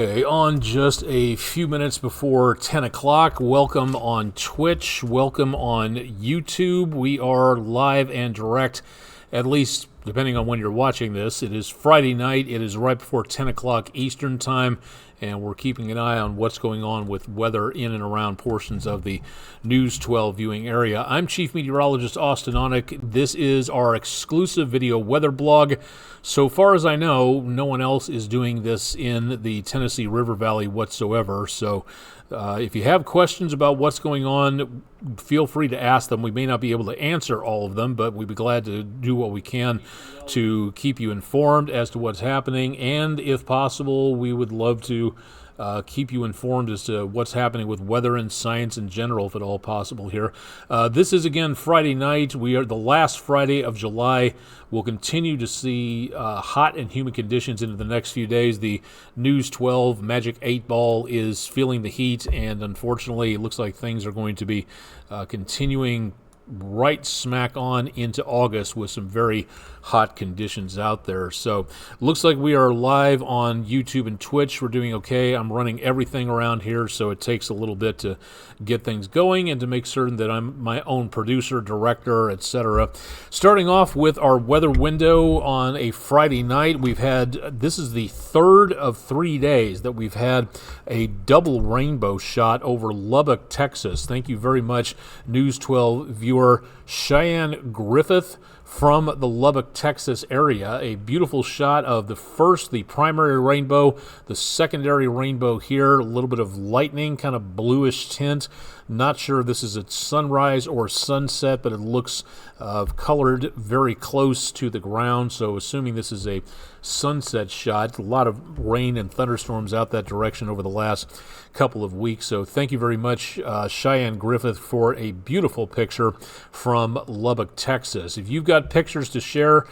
Okay, on just a few minutes before 10 o'clock, welcome on Twitch, welcome on YouTube. We are live and direct, at least depending on when you're watching this. It is Friday night, it is right before 10 o'clock Eastern Time, and we're keeping an eye on what's going on with weather in and around portions of the News 12 viewing area. I'm Chief Meteorologist Austin Onick. This is our exclusive video weather blog. So far as I know, no one else is doing this in the Tennessee River Valley whatsoever. So if you have questions about what's going on, feel free to ask them. We may not be able to answer all of them, but we'd be glad to do what we can to keep you informed as to what's happening. And if possible, we would love to keep you informed as to what's happening with weather and science in general, if at all possible here. This is, again, Friday night. We are the last Friday of July. We'll continue to see hot and humid conditions into the next few days. The News 12 Magic 8 Ball is feeling the heat, and unfortunately, it looks like things are going to be continuing right smack on into August with some very hot conditions out there. So looks like we are live on YouTube and Twitch. We're doing okay. I'm running everything around here, so it takes a little bit to get things going and to make certain that I'm my own producer, director, etc. Starting off with our weather window on a Friday night, we've had, this is the third of 3 days that we've had a double rainbow shot over Lubbock, Texas. Thank you very much, News 12 viewer Cheyenne Griffith from the Lubbock, Texas area. A beautiful shot of the primary rainbow, the secondary rainbow here, a little bit of lightning, kind of bluish tint. Not sure if this is at sunrise or sunset, but it looks colored very close to the ground, so assuming this is a sunset shot. A lot of rain and thunderstorms out that direction over the last couple of weeks, so thank you very much, Cheyenne Griffith, for a beautiful picture from Lubbock, Texas. If you've got pictures to share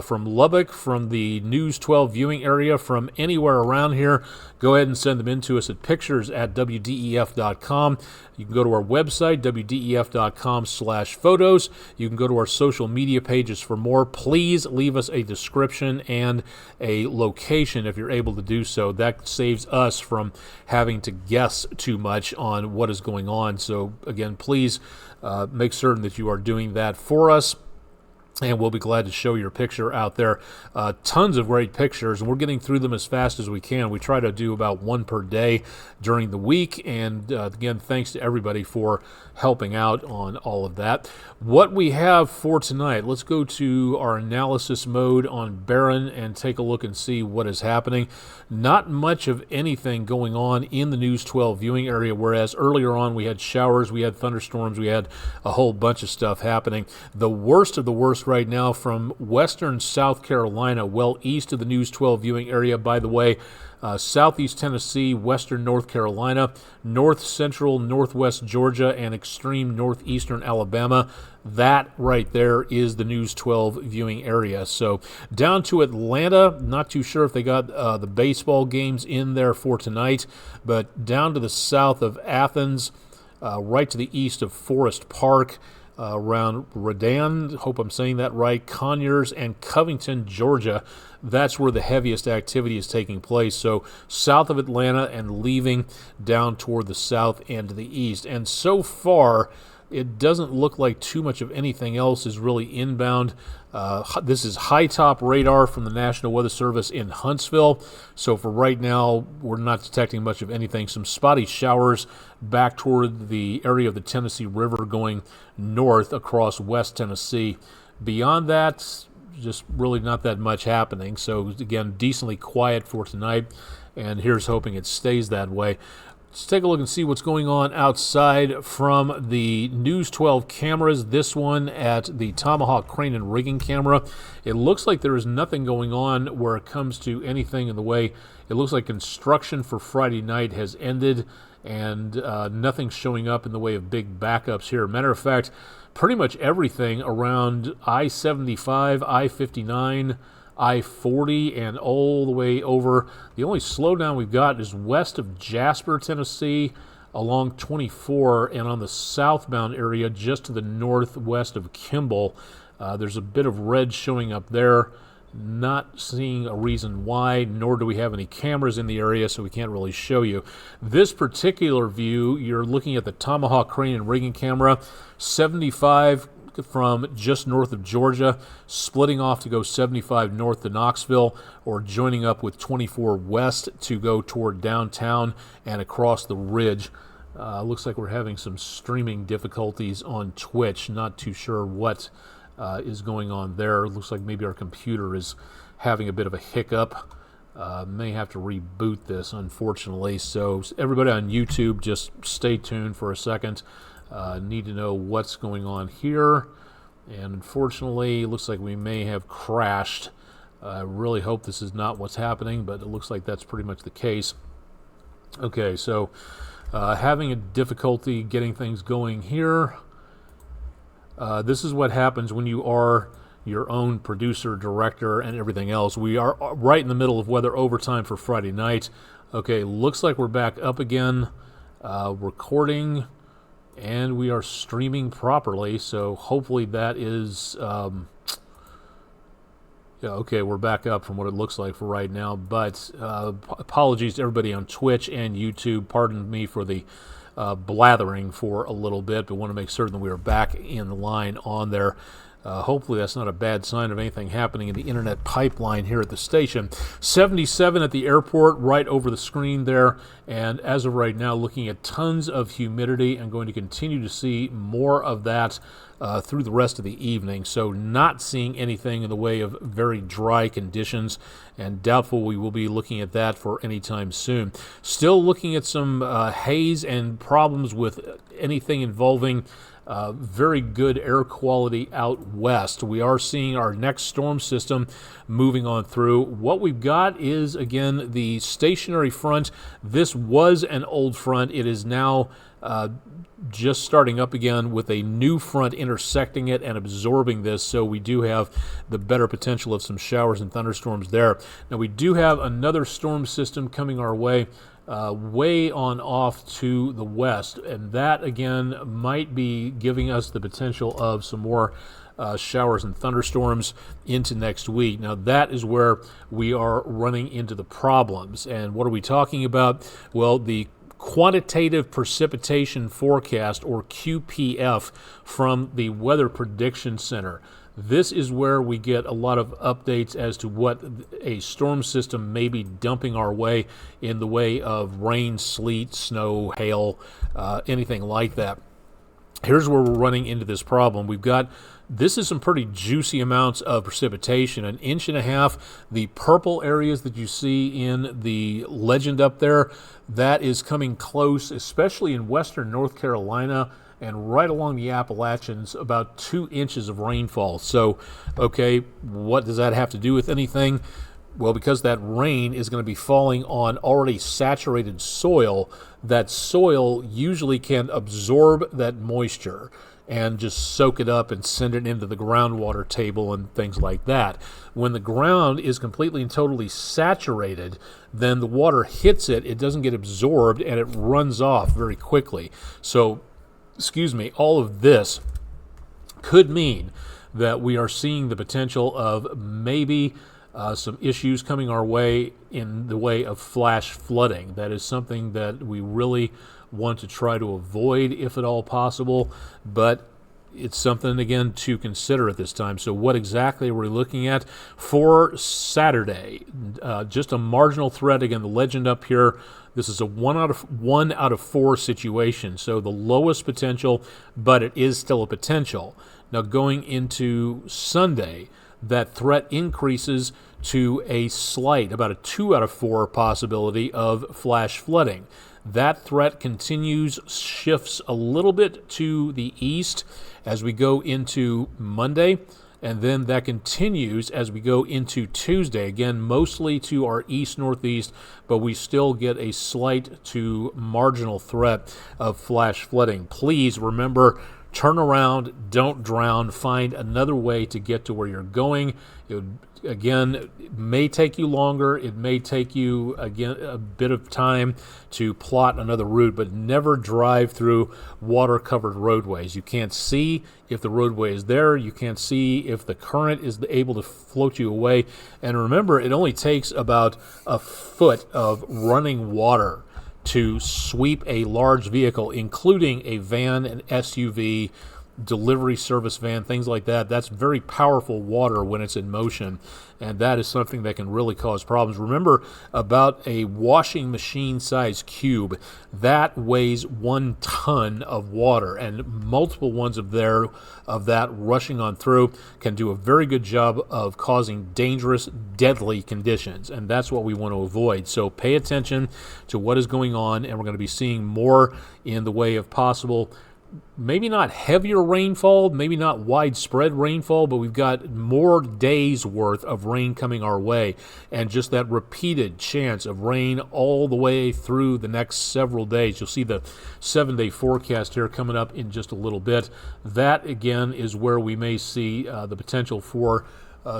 from Lubbock, from the News 12 viewing area, from anywhere around here, go ahead and send them in to us at pictures@wdef.com. You can go to our website, wdef.com/photos. You can go to our social media pages for more. Please leave us a description and a location if you're able to do so. That saves us from having to guess too much on what is going on. So again, please make certain that you are doing that for us, and we'll be glad to show your picture out there. Tons of great pictures, and we're getting through them as fast as we can. We try to do about one per day during the week, and again, thanks to everybody for helping out on all of that. What we have for tonight, let's go to our analysis mode on Barron and take a look and see what is happening. Not much of anything going on in the News 12 viewing area, whereas earlier on we had showers, we had thunderstorms, we had a whole bunch of stuff happening. The worst of the worst right now from western South Carolina, well east of the News 12 viewing area, by the way, southeast Tennessee, western North Carolina, north central northwest Georgia, and extreme northeastern Alabama. That right there is the News 12 viewing area. So down to Atlanta, not too sure if they got the baseball games in there for tonight, but down to the south of Athens, right to the east of Forest Park, around Redan, hope I'm saying that right, Conyers, and Covington, Georgia. That's where the heaviest activity is taking place. So south of Atlanta and leaving down toward the south and to the east. And so far, it doesn't look like too much of anything else is really inbound. This is high top radar from the National Weather Service in Huntsville. So for right now, we're not detecting much of anything. Some spotty showers back toward the area of the Tennessee River going north across West Tennessee. Beyond that, just really not that much happening. So again, decently quiet for tonight, and here's hoping it stays that way. Let's take a look and see what's going on outside from the News 12 cameras. This one at the Tomahawk Crane and Rigging camera. It looks like there is nothing going on where it comes to anything in the way. It looks like construction for Friday night has ended, and nothing showing up in the way of big backups here. Matter of fact, pretty much everything around I-75, I-59, I-40, and all the way over. The only slowdown we've got is west of Jasper, Tennessee, along 24, and on the southbound area just to the northwest of Kimball. There's a bit of red showing up there, Not seeing a reason why, nor do we have any cameras in the area, so we can't really show you. This particular view, you're looking at the Tomahawk crane and rigging camera, 75 from just north of Georgia, splitting off to go 75 north to Knoxville, or joining up with 24 west to go toward downtown and across the ridge. Looks like we're having some streaming difficulties on Twitch. Not too sure what is going on there. Looks like maybe our computer is having a bit of a hiccup. May have to reboot this, unfortunately. So everybody on YouTube, just stay tuned for a second. Need to know what's going on here. And unfortunately, it looks like we may have crashed. I really hope this is not what's happening, but it looks like that's pretty much the case. Okay, so having a difficulty getting things going here. This is what happens when you are your own producer, director, and everything else. We are right in the middle of weather overtime for Friday night. Okay, looks like we're back up again, recording, and we are streaming properly, so hopefully that is... yeah, okay, we're back up from what it looks like for right now, but apologies to everybody on Twitch and YouTube. Pardon me for the blathering for a little bit, but want to make certain that we are back in the line on there. Hopefully that's not a bad sign of anything happening in the internet pipeline here at the station. 77 at the airport, right over the screen there, and as of right now, looking at tons of humidity and going to continue to see more of that through the rest of the evening. So not seeing anything in the way of very dry conditions, and doubtful we will be looking at that for any time soon. Still looking at some haze and problems with anything involving very good air quality out west. We are seeing our next storm system moving on through. What we've got is, again, the stationary front. This was an old front. It is now just starting up again with a new front intersecting it and absorbing this, so we do have the better potential of some showers and thunderstorms there. Now we do have another storm system coming our way, way on off to the west, and that again might be giving us the potential of some more showers and thunderstorms into next week. Now that is where we are running into the problems. And what are we talking about? Well, the quantitative precipitation forecast, or QPF, from the Weather Prediction Center. This is where we get a lot of updates as to what a storm system may be dumping our way in the way of rain, sleet, snow, hail, anything like that. Here's where we're running into this problem. We've got, this is some pretty juicy amounts of precipitation, 1.5 inches. The purple areas that you see in the legend up there, that is coming close, especially in western North Carolina and right along the Appalachians, about 2 inches of rainfall. So, okay, what does that have to do with anything? Well, because that rain is going to be falling on already saturated soil, that soil usually can absorb that moisture and just soak it up and send it into the groundwater table and things like that. When the ground is completely and totally saturated, then the water hits it, it doesn't get absorbed, and it runs off very quickly. So, all of this could mean that we are seeing the potential of maybe some issues coming our way in the way of flash flooding. That is something that we really want to try to avoid if at all possible, but it's something, again, to consider at this time. So what exactly are we looking at for Saturday? Just a marginal threat. Again, the legend up here, this is a 1 out of 4 situation, so the lowest potential, but it is still a potential. Now going into Sunday, that threat increases to a slight, about a 2 out of 4 possibility of flash flooding. That threat continues, shifts a little bit to the east as we go into Monday, and then that continues as we go into Tuesday, again, mostly to our east-northeast, but we still get a slight to marginal threat of flash flooding. Please remember turn around, don't drown, find another way to get to where you're going. Again, it may take you longer. It may take you, again, a bit of time to plot another route, but never drive through water-covered roadways. You can't see if the roadway is there. You can't see if the current is able to float you away. And remember, it only takes about a foot of running water to sweep a large vehicle, including a van, an SUV, delivery service van, things like that. That's very powerful water when it's in motion, and that is something that can really cause problems. Remember, about a washing machine size cube, that weighs 1 ton of water, and multiple ones of that rushing on through can do a very good job of causing dangerous, deadly conditions, and that's what we want to avoid. So pay attention to what is going on, and we're going to be seeing more in the way of possible, maybe not heavier rainfall, maybe not widespread rainfall, but we've got more days worth of rain coming our way, and just that repeated chance of rain all the way through the next several days. You'll see the 7-day forecast here coming up in just a little bit. That, again, is where we may see the potential for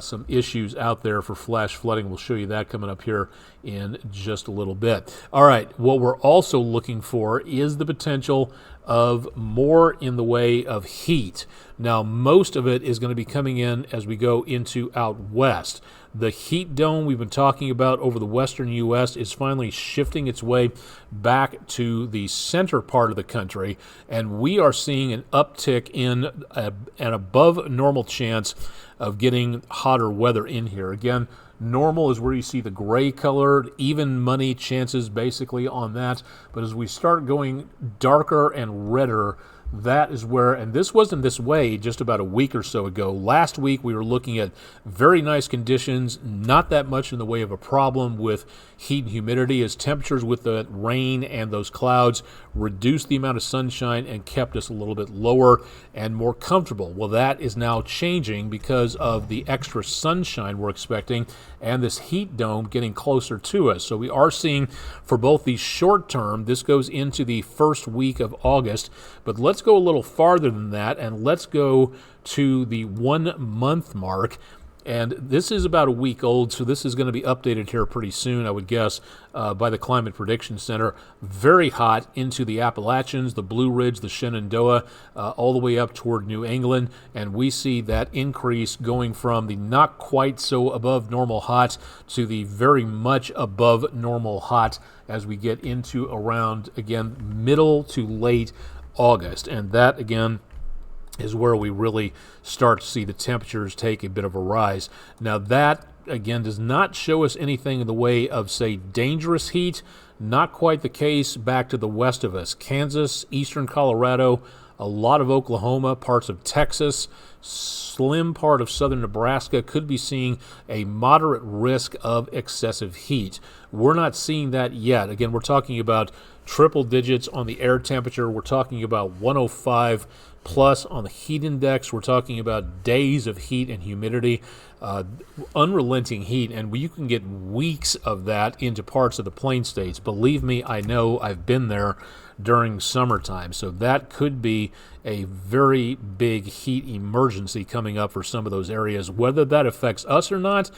some issues out there for flash flooding. We'll show you that coming up here in just a little bit. All right, what we're also looking for is the potential of more in the way of heat. Now, most of it is going to be coming in as we go into out west. The heat dome we've been talking about over the western U.S. is finally shifting its way back to the center part of the country, and we are seeing an uptick in an above normal chance of getting hotter weather in here. Again, normal is where you see the gray colored, even money chances basically on that. But as we start going darker and redder, that is where, and this wasn't this way just about a week or so ago. Last week we were looking at very nice conditions, not that much in the way of a problem with heat and humidity, as temperatures with the rain and those clouds reduced the amount of sunshine and kept us a little bit lower and more comfortable. Well, that is now changing because of the extra sunshine we're expecting and this heat dome getting closer to us. So we are seeing, for both the short term, this goes into the first week of August, but let's go a little farther than that, and let's go to the 1 month mark. And this is about a week old, so this is going to be updated here pretty soon, I would guess, by the Climate Prediction Center. Very hot into the Appalachians, the Blue Ridge, the Shenandoah, all the way up toward New England. And we see that increase going from the not quite so above normal hot to the very much above normal hot as we get into around, again, middle to late August. And that, again, is where we really start to see the temperatures take a bit of a rise. Now that, again, does not show us anything in the way of, say, dangerous heat. Not quite the case back to the west of us. Kansas, eastern Colorado, a lot of Oklahoma, parts of Texas, slim part of southern Nebraska could be seeing a moderate risk of excessive heat. We're not seeing that yet. Again, we're talking about triple digits on the air temperature. We're talking about 105 plus on the heat index. We're talking about days of heat and humidity, unrelenting heat, and you can get weeks of that into parts of the plain states. Believe me, I know, I've been there during summertime. So that could be a very big heat emergency coming up for some of those areas. Whether that affects us or not,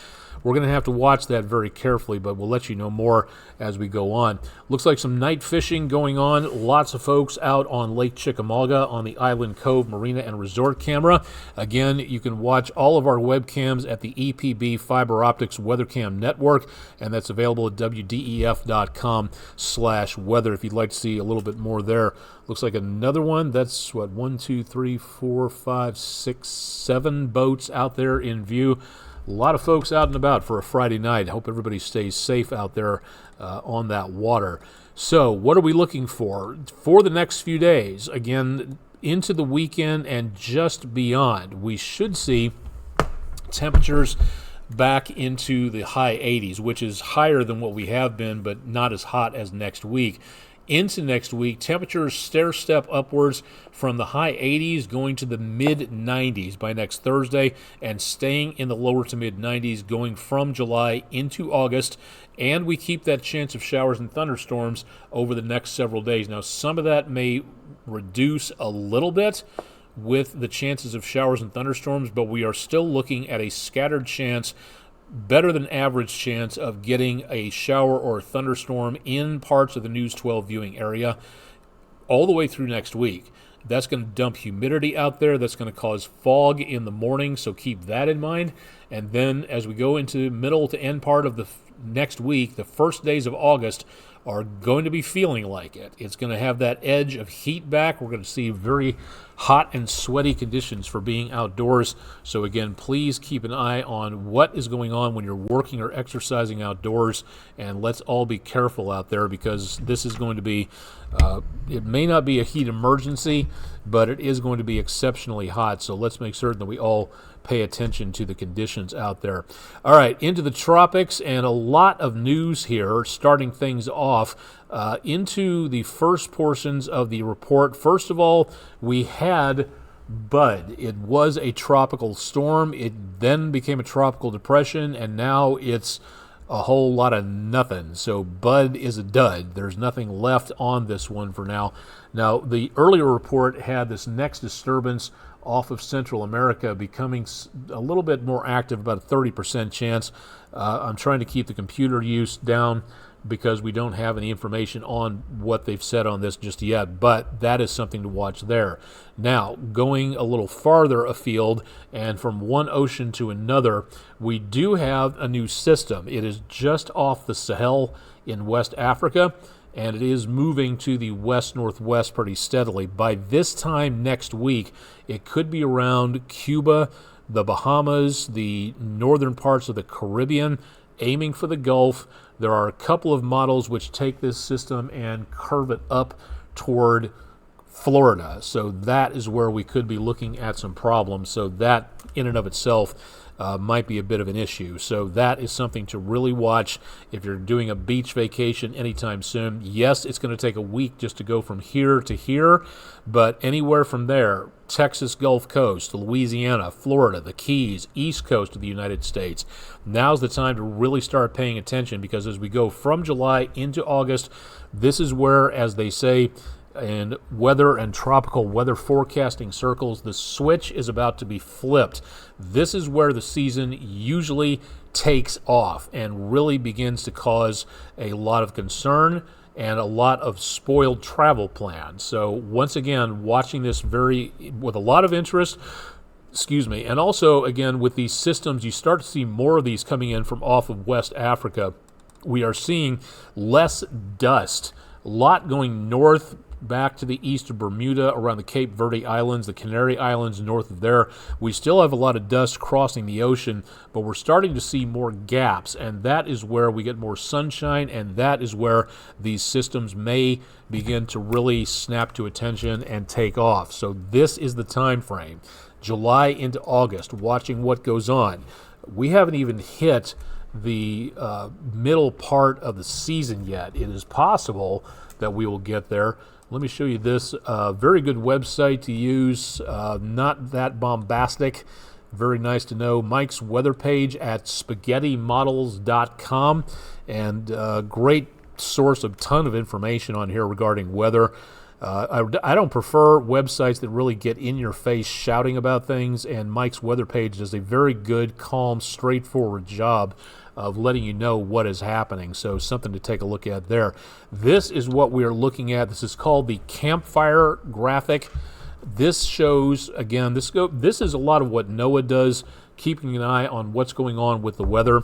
we're going to have to watch that very carefully, but we'll let you know more as we go on. Looks like some night fishing going on. Lots of folks out on Lake Chickamauga on the Island Cove Marina and Resort camera. Again, you can watch all of our webcams at the EPB Fiber Optics WeatherCam Network, and that's available at wdef.com/weather if you'd like to see a little bit more there. Looks like another one. That's what, 1, 2, 3, 4, 5, 6, 7 boats out there in view. A lot of folks out and about for a Friday night. Hope everybody stays safe out there on that water. So what are we looking for the next few days? Again, into the weekend and just beyond, we should see temperatures back into the high 80s, which is higher than what we have been, but not as hot as next week. Into next week, temperatures stair-step upwards from the high 80s going to the mid-90s by next Thursday, and staying in the lower to mid-90s going from July into August. And we keep that chance of showers and thunderstorms over the next several days. Now, some of that may reduce a little bit with the chances of showers and thunderstorms, but we are still looking at a scattered chance, better than average chance of getting a shower or a thunderstorm in parts of the News 12 viewing area all the way through next week. That's going to dump humidity out there. That's going to cause fog in the morning, so keep that in mind. And then as we go into middle to end part of the next week, the first days of August are going to be feeling like it. It's going to have that edge of heat back. We're going to see very hot and sweaty conditions for being outdoors. So again, please keep an eye on what is going on when you're working or exercising outdoors, and let's all be careful out there, because this is going to be, it may not be a heat emergency, but it is going to be exceptionally hot. So let's make certain that we all pay attention to the conditions out there. All right, into the tropics, and a lot of news here, starting things off into the first portions of the report. First of all, we had Bud. It was a tropical storm. It then became a tropical depression, and now it's a whole lot of nothing. So Bud is a dud. There's nothing left on this one for now. Now, the earlier report had this next disturbance off of Central America becoming a little bit more active, about a 30% chance. I'm trying to keep the computer use down because we don't have any information on what they've said on this just yet, but that is something to watch there. Now, going a little farther afield and from one ocean to another, we do have a new system. It is just off the Sahel in West Africa, and it is moving to the west-northwest pretty steadily. By this time next week, it could be around Cuba, the Bahamas, the northern parts of the Caribbean, aiming for the Gulf. There are a couple of models which take this system and curve it up toward Florida. So that is where we could be looking at some problems. So that in and of itself might be a bit of an issue. So that is something to really watch if you're doing a beach vacation anytime soon. Yes, it's going to take a week just to go from here to here, but anywhere from there, Texas Gulf Coast, Louisiana, Florida, the Keys, East Coast of the United States. Now's the time to really start paying attention, because as we go from July into August, this is where, as they say in weather and tropical weather forecasting circles, the switch is about to be flipped. This is where the season usually takes off and really begins to cause a lot of concern and a lot of spoiled travel plans. So once again, watching this with a lot of interest. And also, again, with these systems, you start to see more of these coming in from off of West Africa. We are seeing less dust, a lot going north back to the east of Bermuda, around the Cape Verde Islands, the Canary Islands north of there. We still have a lot of dust crossing the ocean, but we're starting to see more gaps, and that is where we get more sunshine, and that is where these systems may begin to really snap to attention and take off. So this is the time frame, July into August, watching what goes on. We haven't even hit the middle part of the season yet. It is possible that we will get there. Let me show you this very good website to use, not that bombastic, very nice to know. Mike's weather page at spaghettimodels.com, and great source of ton of information on here regarding weather. I don't prefer websites that really get in your face shouting about things, and Mike's weather page does a very good, calm, straightforward job of letting you know what is happening. So something to take a look at there. This is what we are looking at. This is called the campfire graphic. This shows, again, this is a lot of what NOAA does, keeping an eye on what's going on with the weather,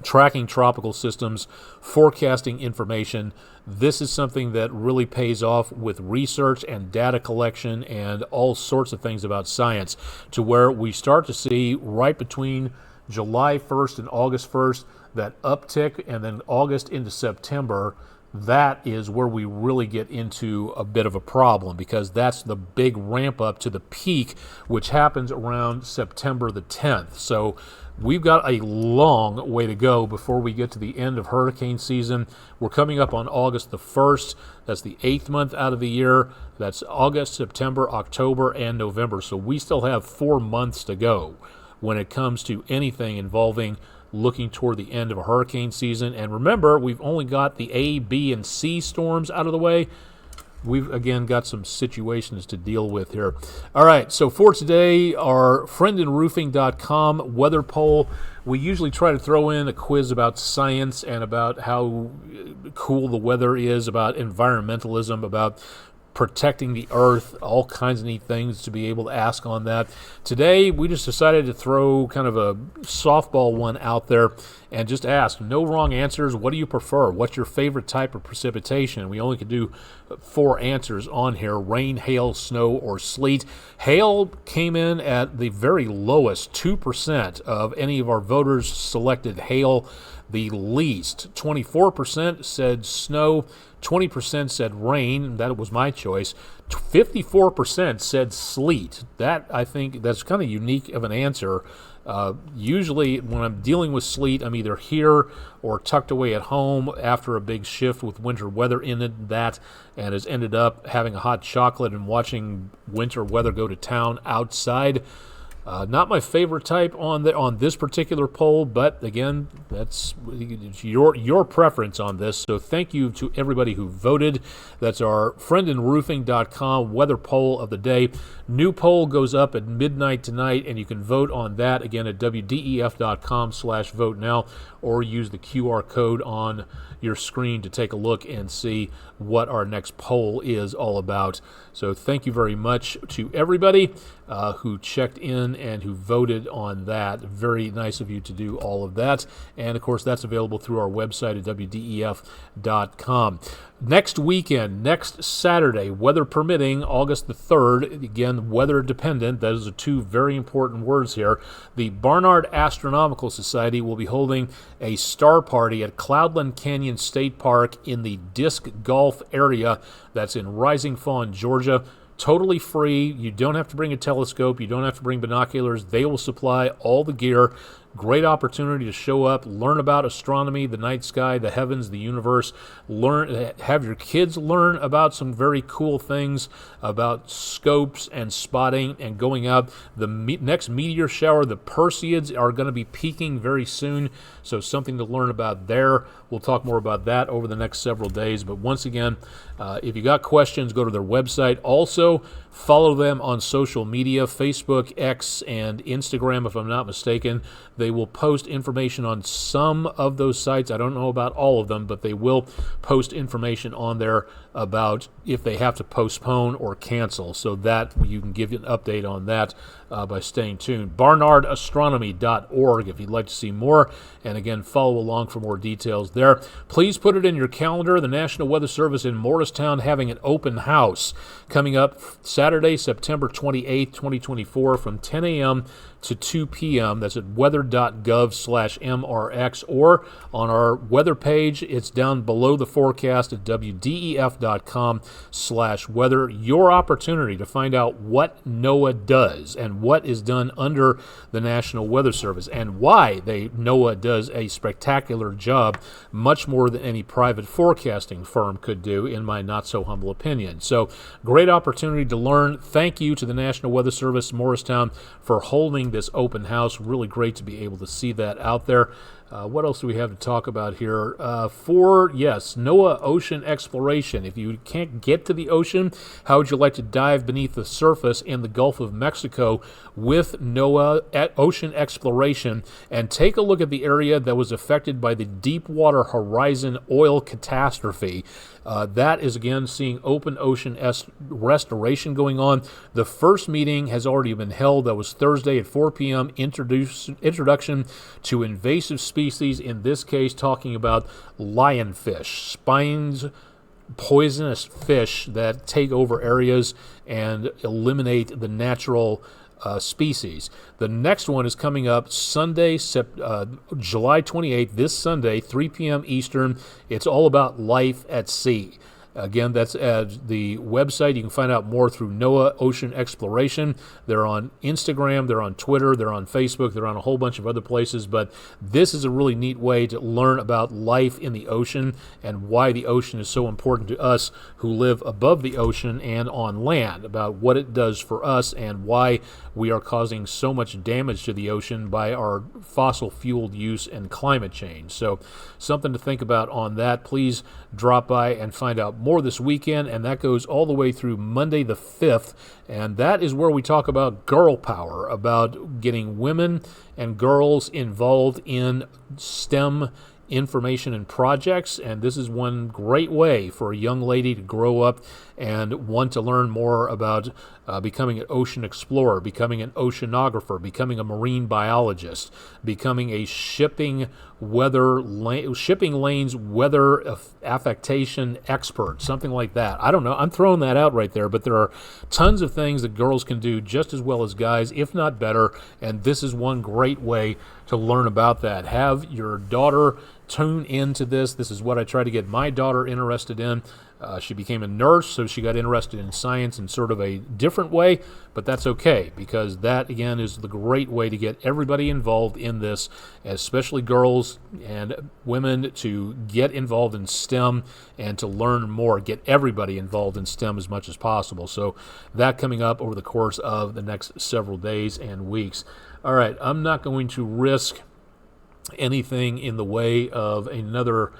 tracking tropical systems, forecasting information. This is something that really pays off with research and data collection and all sorts of things about science, to where we start to see right between July 1st and August 1st, that uptick, and then August into September, that is where we really get into a bit of a problem, because that's the big ramp up to the peak, which happens around September the 10th. So we've got a long way to go before we get to the end of hurricane season. We're coming up on August the 1st. That's the 8th month out of the year. That's August, September, October, and November. So we still have 4 months to go when it comes to anything involving looking toward the end of a hurricane season. And remember, we've only got the A, B, and C storms out of the way. we've again got some situations to deal with here. All right, so for today, our friendinroofing.com weather poll. We usually try to throw in a quiz about science and about how cool the weather is, about environmentalism, about protecting the earth, all kinds of neat things to be able to ask on that. Today, we just decided to throw kind of a softball one out there and just ask, no wrong answers. What do you prefer? What's your favorite type of precipitation? We only could do 4 answers on here: rain, hail, snow, or sleet. Hail came in at the very lowest, 2% of any of our voters selected hail. The least, 24% said snow, 20% said rain. That was my choice. 54% said sleet. That, I think, that's kind of unique of an answer. Usually when I'm dealing with sleet, I'm either here or tucked away at home after a big shift with winter weather in it, that, and has ended up having a hot chocolate and watching winter weather go to town outside. Not my favorite type on this particular poll, but again, that's your preference on this. So thank you to everybody who voted. That's our friendinroofing.com weather poll of the day. New poll goes up at midnight tonight, and you can vote on that again at wdef.com/vote now, or use the QR code on your screen to take a look and see what our next poll is all about. So thank you very much to everybody who checked in and who voted on that. Very nice of you to do all of that. And of course, that's available through our website at wdef.com. Next weekend, next Saturday, weather permitting, August the 3rd, again, weather dependent, those are 2 very important words here. The Barnard Astronomical Society will be holding a star party at Cloudland Canyon State Park in the disc golf area. That's in Rising Fawn, Georgia. Totally free. You don't have to bring a telescope. You don't have to bring binoculars. They will supply all the gear. Great opportunity to show up, learn about astronomy, the night sky, the heavens, the universe. Have your kids learn about some very cool things about scopes and spotting and going out. The next meteor shower, the Perseids, are going to be peaking very soon, so something to learn about there. We'll talk more about that over the next several days. But once again, if you got questions, go to their website. Also, follow them on social media, Facebook, X, and Instagram, if I'm not mistaken. They will post information on some of those sites. I don't know about all of them, but they will post information on there about if they have to postpone or cancel, so that you can give you an update on that by staying tuned. barnardastronomy.org if you'd like to see more, and again, follow along for more details there. Please put it in your calendar. The National Weather Service in Morristown having an open house coming up Saturday, September 28th, 2024, from 10 a.m. to 2 p.m. That's at weather.gov/MRX, or on our weather page. It's down below the forecast at wdef.com/weather. Your opportunity to find out what NOAA does and what is done under the National Weather Service and why NOAA does a spectacular job, much more than any private forecasting firm could do, in my not-so-humble opinion. So, great opportunity to learn. Thank you to the National Weather Service Morristown for holding this open house. Really great to be able to see that out there. What else do we have to talk about here? NOAA ocean exploration. If you can't get to the ocean, how would you like to dive beneath the surface in the Gulf of Mexico with NOAA ocean exploration and take a look at the area that was affected by the Deepwater Horizon oil catastrophe? That is, again, seeing open ocean restoration going on. The first meeting has already been held. That was Thursday at 4 p.m. Introduction to invasive species, in this case talking about lionfish, spines, poisonous fish that take over areas and eliminate the natural species. The next one is coming up Sunday, July 28th, this Sunday, 3 p.m. Eastern. It's all about life at sea. Again, that's at the website. You can find out more through NOAA Ocean Exploration. They're on Instagram, they're on Twitter, they're on Facebook, they're on a whole bunch of other places. But this is a really neat way to learn about life in the ocean and why the ocean is so important to us who live above the ocean and on land, about what it does for us and why we are causing so much damage to the ocean by our fossil fueled use and climate change. So something to think about on that. Please drop by and find out more. more this weekend, and that goes all the way through Monday the 5th, and that is where we talk about girl power, about getting women and girls involved in STEM information and projects, and this is one great way for a young lady to grow up and want to learn more about becoming an ocean explorer, becoming an oceanographer, becoming a marine biologist, becoming a shipping lanes weather affectation expert, something like that. I don't know. I'm throwing that out right there, but there are tons of things that girls can do just as well as guys, if not better, and this is one great way to learn about that. Have your daughter tune into this. This is what I try to get my daughter interested in. She became a nurse, so she got interested in science in sort of a different way, but that's okay, because that, again, is the great way to get everybody involved in this, especially girls and women, to get involved in STEM and to learn more, get everybody involved in STEM as much as possible. So that coming up over the course of the next several days and weeks. All right, I'm not going to risk anything in the way of another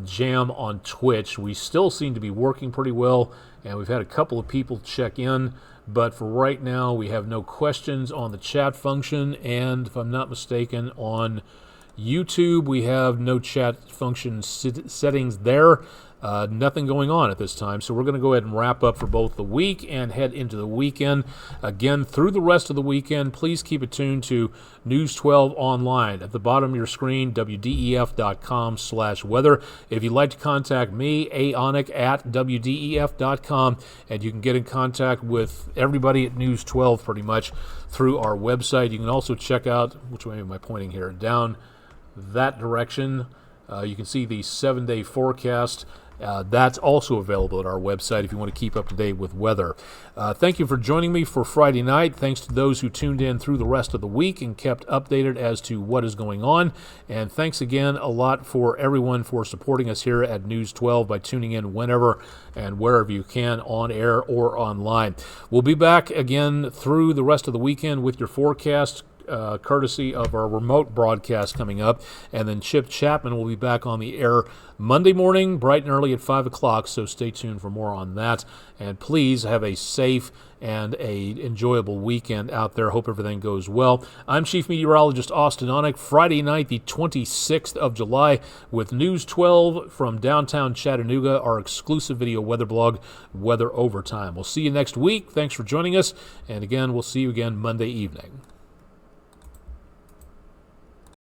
jam on Twitch. We still seem to be working pretty well, and we've had a couple of people check in, but for right now we have no questions on the chat function, and if I'm not mistaken, on YouTube we have no chat function settings there. Nothing going on at this time, so we're going to go ahead and wrap up for both the week and head into the weekend. Again, through the rest of the weekend, please keep it tuned to News 12 Online. At the bottom of your screen, wdef.com/weather. If you'd like to contact me, Aonic at wdef.com, and you can get in contact with everybody at News 12 pretty much through our website. You can also check out, which way am I pointing here? Down that direction. You can see the 7-day forecast. That's also available at our website if you want to keep up to date with weather. Thank you for joining me for Friday night. Thanks to those who tuned in through the rest of the week and kept updated as to what is going on. And thanks again a lot for everyone for supporting us here at News 12 by tuning in whenever and wherever you can, on air or online. We'll be back again through the rest of the weekend with your forecast, courtesy of our remote broadcast coming up, and then Chip Chapman will be back on the air Monday morning, bright and early at 5 o'clock, so stay tuned for more on that, and please have a safe and a enjoyable weekend out there. Hope everything goes well. I'm Chief Meteorologist Austin Onick. Friday night, the 26th of July, with News 12 from downtown Chattanooga, our exclusive video weather blog, Weather Overtime. We'll see you next week. Thanks for joining us, and again, we'll see you again Monday evening.